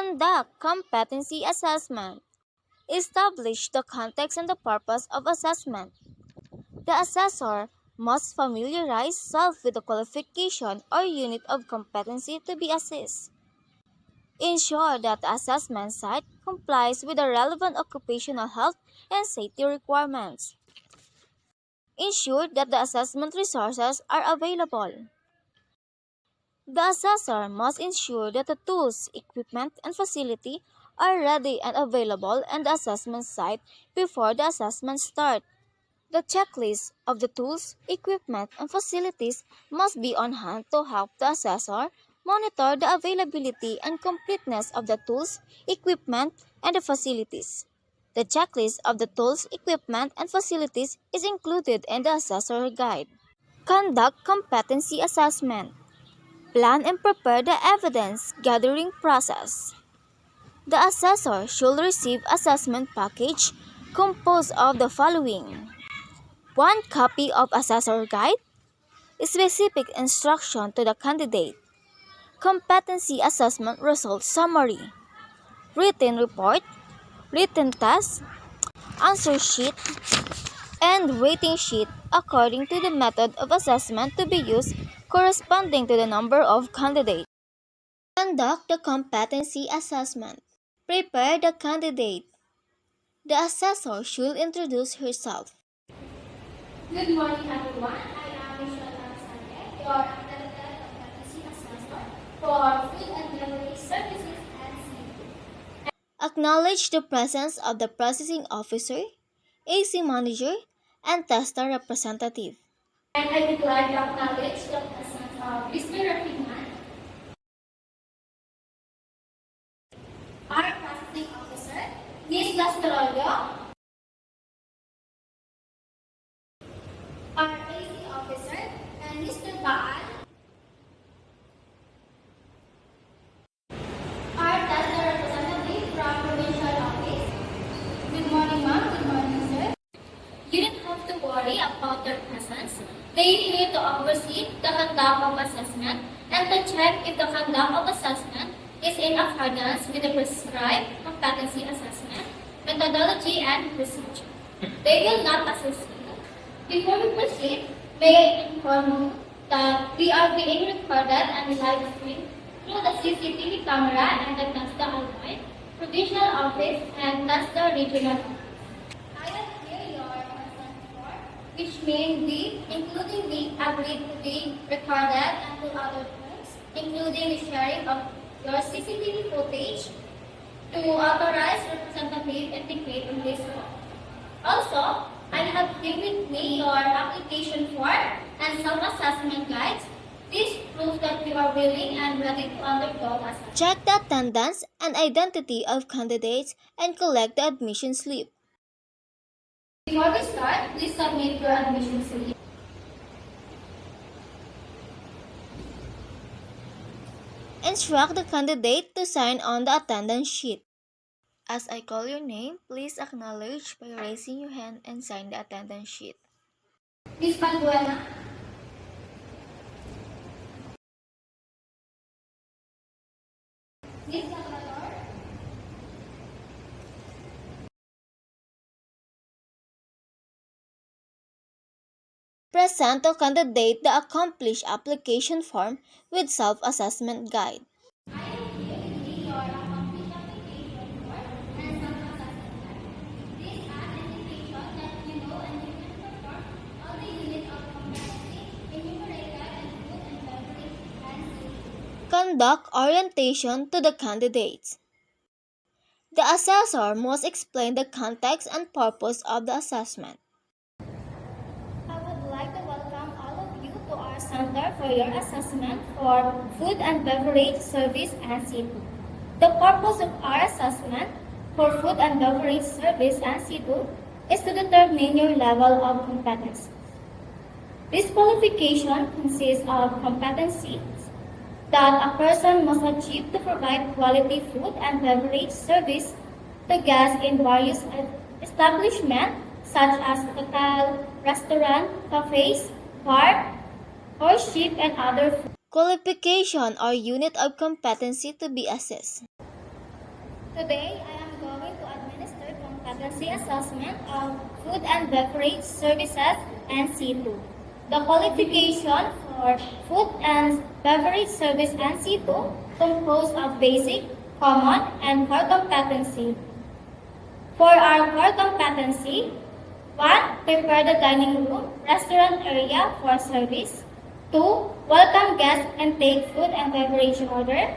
Conduct competency assessment. Establish the context and the purpose of assessment. The assessor must familiarize self with the qualification or unit of competency to be assessed. Ensure that the assessment site complies with the relevant occupational health and safety requirements. Ensure that the assessment resources are available. The assessor must ensure that the tools, equipment, and facility are ready and available in the assessment site before the assessment starts. The checklist of the tools, equipment, and facilities must be on hand to help the assessor monitor the availability and completeness of the tools, equipment, and the facilities. The checklist of the tools, equipment, and facilities is included in the assessor guide. Conduct competency assessment. Plan and prepare the evidence gathering process. The assessor should receive assessment package composed of the following: one copy of assessor guide, specific instruction to the candidate, competency assessment result summary, written report, written test, answer sheet, and rating sheet according to the method of assessment to be used corresponding to the number of candidates. Conduct the competency assessment. Prepare the candidate. The assessor should introduce herself. Good morning, everyone. I am Michelle Alexander, your accredited competency assessor for food and beverage services and seafood. Acknowledge the presence of the processing officer, AC manager, and tester representative. And I would like to acknowledge the presence of Mr. Rafiman, our processing officer, Ms. Lastrolio, our AC officer, and Mr. Baal, our tester representative from provincial office. Good morning, ma'am. Good morning, sir. You don't have to worry about their presence. They are here to oversee the conduct of assessment and to check if the conduct of assessment is in accordance with the prescribed competency assessment, methodology, and procedure. They will not assist you. Before we proceed, may I inform you that we are being recorded and live streamed through the CCTV camera and the TASDA Alpine, Provincial Office, and TASDA Regional Office. I have here your consent form, which may be, including the agreed to be recorded and to other terms, including the sharing of your CCTV footage to authorized representative indicate in this form. Also, I have here with me your application form and some assessment guides. This proves that you are willing and ready to undergo assessment. Check the attendance and identity of candidates and collect the admission slip. Before we start, please submit your admission slip. Instruct the candidate to sign on the attendance sheet. As I call your name, please acknowledge by raising your hand and sign the attendance sheet. Ms. Panduela. Ms. Labrador. Present to candidate the accomplished application form with self-assessment guide. I am here with me your accomplished application form and some assessment guide. These are indication that you know and you can perform all the unit of competency enumerated in food and beverage and safety. Conduct orientation to the candidates. The assessor must explain the context and purpose of the assessment. I would like to welcome all of you to our Center for your assessment for food and beverage service and seafood. The purpose of our assessment for food and beverage service and seafood is to determine your level of competence. This qualification consists of competencies that a person must achieve to provide quality food and beverage service to guests in various establishments such as hotel, restaurant, cafes, bar, or ship and other food. Qualification or unit of competency to be assessed. Today, I am going to administer competency assessment of food and beverage services NC2. The qualification for food and beverage service NC2 composed of basic, common, and core competency. For our core competency, 1. Prepare the dining room, restaurant area for service. 2. Welcome guests and take food and beverage order.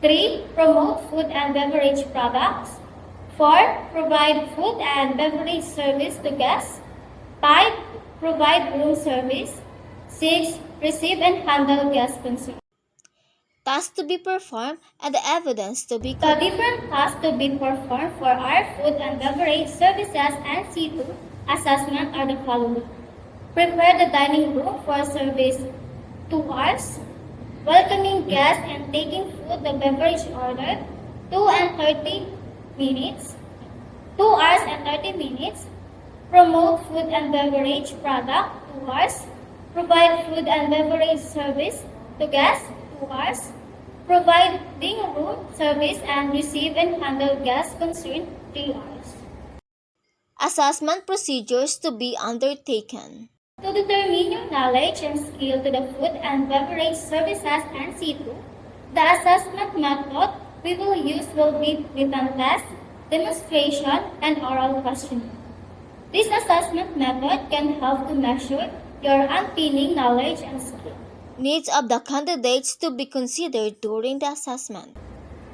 3. Promote food and beverage products. 4. Provide food and beverage service to guests. 5. Provide room service. 6. Receive and handle guest concerns. Tasks to be performed and the evidence to be The collected. different tasks to be performed for our food and beverage services and C2 assessment are the following. Prepare the dining room for service 2 hours. Welcoming guests and taking food the beverage order 2 and 30 minutes. 2 hours and 30 minutes. Promote food and beverage product 2 hours. Provide food and beverage service to guests 2 hours. Providing room service and receive and handle guest concern 3 hours. Assessment procedures to be undertaken. To determine your knowledge and skill to the food and beverage services and C2, the assessment method we will use will be written test, demonstration, and oral questioning. This assessment method can help to measure your unfailing knowledge and skill. Needs of the candidates to be considered during the assessment.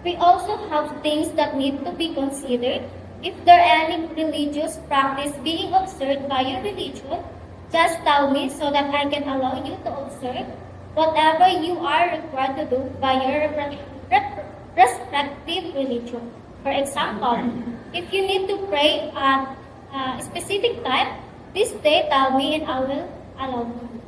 We also have things that need to be considered. If there are any religious practice being observed by your religion, just tell me so that I can allow you to observe whatever you are required to do by your respective religion. For example, if you need to pray at a specific time, this day tell me and I will allow you.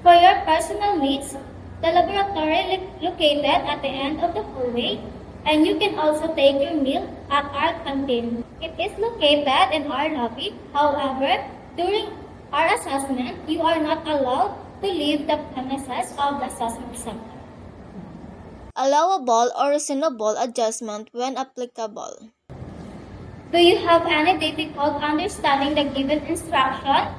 For your personal needs, the laboratory located at the end of the hallway, and you can also take your meal at our canteen. It is located in our lobby. However, during our assessment, you are not allowed to leave the premises of the assessment center. Allowable or reasonable adjustment when applicable. Do you have any difficult understanding the given instruction?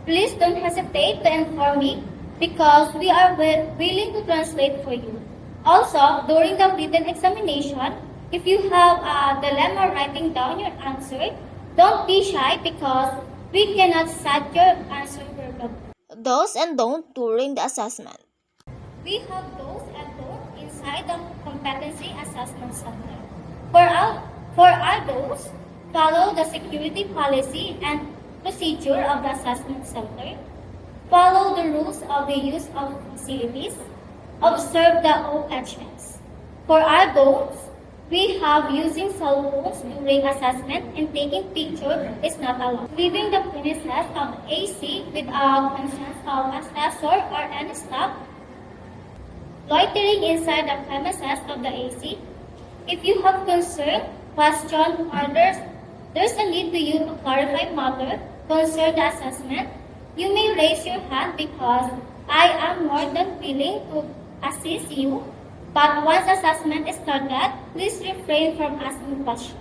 Please don't hesitate to inform me because we are willing to translate for you. Also, during the written examination, if you have a dilemma writing down your answer, don't be shy because we cannot set your answer verbally. Do's and don'ts during the assessment. We have those and don'ts inside the competency assessment center. For our those, follow the security policy and procedure of the assessment center. Follow the rules of the use of facilities. Observe the OHS. For our goals, we have using cell phones during assessment and taking pictures is not allowed. Leaving the premises of AC without consent of assessor or any staff. Loitering inside the premises of the AC. If you have concern, question, or there's a need to you to clarify matter concern the assessment, you may raise your hand because I am more than willing to assist you. But once assessment is started, please refrain from asking questions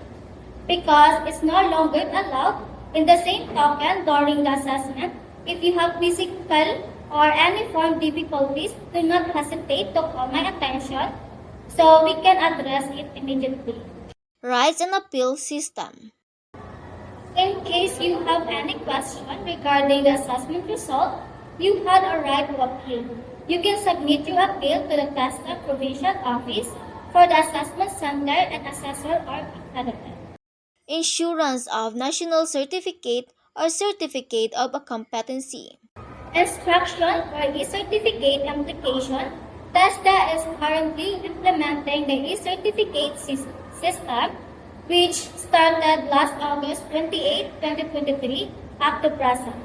because it's no longer allowed. In the same token, during the assessment, if you have physical or any form difficulties, do not hesitate to call my attention so we can address it immediately. Rights and appeal system. In case you have any question regarding the assessment result, you had a right to appeal. You can submit your appeal to the TESDA Provincial Office for the Assessment Center and Assessor or Accredited. Insurance of national certificate or certificate of a competency. Instruction for e-certificate application. TESDA is currently implementing the e-certificate system which started last August 28, 2023 up to present.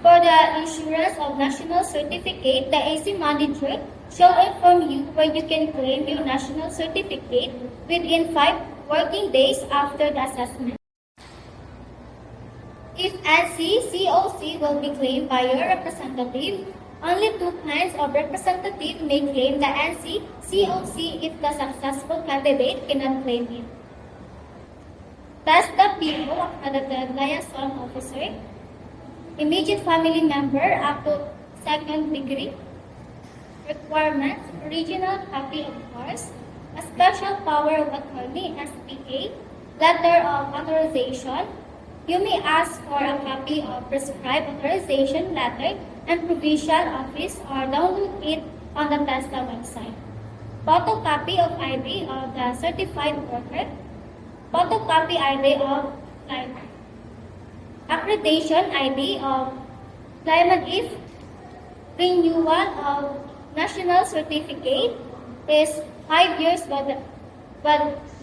For the issuance of national certificate, the AC manager shall inform you where you can claim your national certificate within 5 working days after the assessment. If NC COC will be claimed by your representative, Only two kinds of representative may claim the NC-COC if the successful candidate cannot claim it. Thus, the PO, accredited liaison officer, immediate family member up to second degree, requirements, original copy of course, a special power of attorney, SPA, letter of authorization. You may ask for a copy of prescribed authorization letter and provincial office or download it on the TESDA website. Photocopy of ID of the certified worker, photocopy ID of client, accreditation ID of claimant if renewal of national certificate is 5 years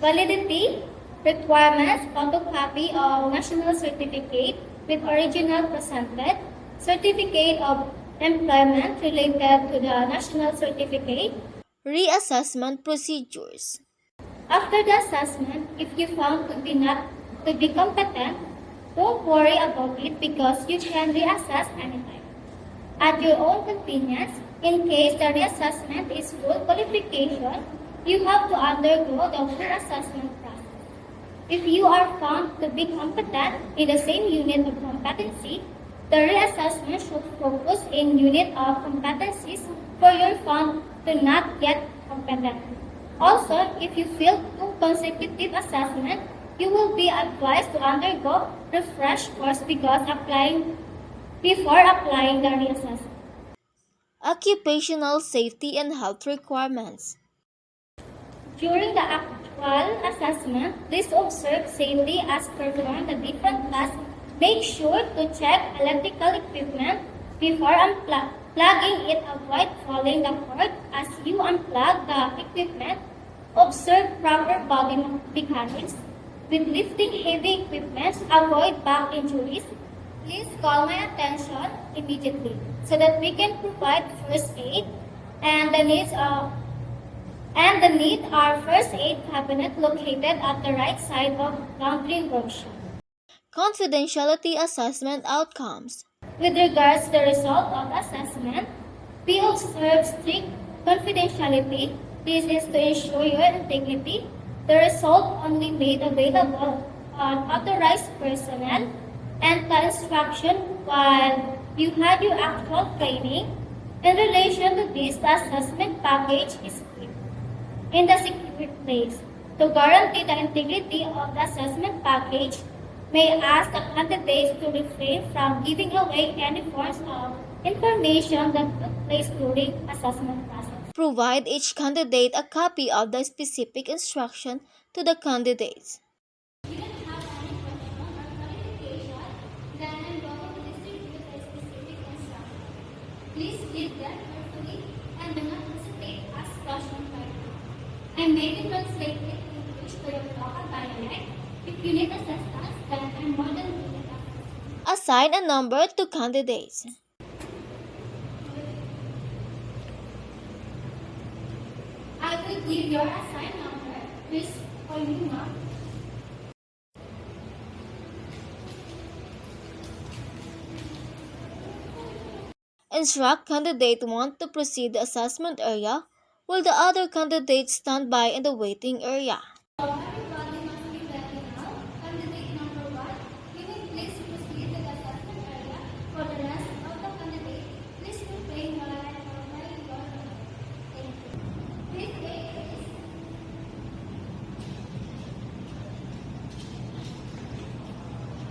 validity. Requirements, photocopy of national certificate with original presented, certificate of employment related to the national certificate. Reassessment procedures. After the assessment, if you found to be competent, don't worry about it because you can reassess anytime. At your own convenience, in case the reassessment is full qualification, you have to undergo the full assessment process. If you are found to be competent in the same unit of competency, the reassessment should focus in unit of competencies for your found to not yet competent. Also, if you fail two consecutive assessments, you will be advised to undergo refresh course before applying the reassessment. Occupational safety and health requirements. During the actual assessment, please observe safely as performed the different tasks. Make sure to check electrical equipment before plugging it. Avoid falling the cord as you unplug the equipment. Observe proper body mechanics. With lifting heavy equipment, avoid back injuries. Please call my attention immediately so that we can provide first aid and the need our first aid cabinet located at the right side of laundry workshop. Confidentiality assessment outcomes. With regards to the result of assessment, we observe strict confidentiality. This is to ensure your integrity. The result only made available on authorized personnel and the instruction while you had your actual training. In relation to this, the assessment package is in the secure place. To guarantee the integrity of the assessment package, may ask the candidates to refrain from giving away any forms of information that took place during assessment process. Provide each candidate a copy of the specific instruction to the candidates. You don't have any question or clarification, then I'm going to distribute a specific instruction. Please read them carefully and do not hesitate to ask questions right now. I may be translated in English to your local dialect. If you need assistance, then I'm more than willing to assist. Assign a number to candidates. I will give your assigned number. Please call me now. Instruct candidate 1 to proceed the assessment area while the other candidates stand by in the waiting area.